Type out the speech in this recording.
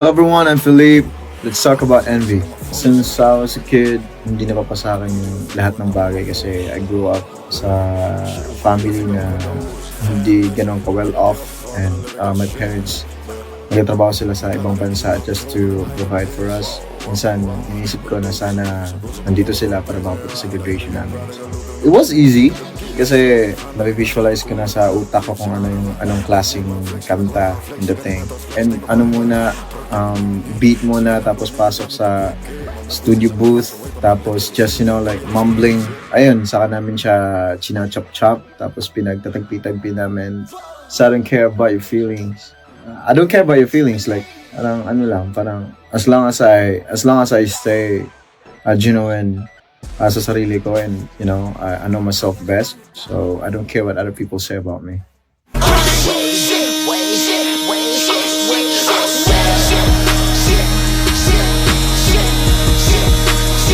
Hello everyone, I'm Philippe. Let's talk about envy. Since I was a kid, hindi napapasa akin yung lahat ng bagay kasi I grew up sa family na hindi ganun ka well off and my parents nagtatrabaho sila sa ibang bansa just to provide for us. Minsan, iniisip ko na sana nandito sila para makapunta sa graduation namin. So, it was easy kasi na-visualize ko na sa utak ko kung anong klaseng kanta and the thing. And ano muna, beat muna tapos pasok sa studio booth tapos just like mumbling. Ayun, saka namin siya china-chop-chop tapos pinagtatagpi-tagpi namin. So I don't care about your feelings. I don't care about your feelings. Like, parang ano lang, parang as long as I stay genuine sa sarili ko and I know myself best. So I don't care what other people say about me.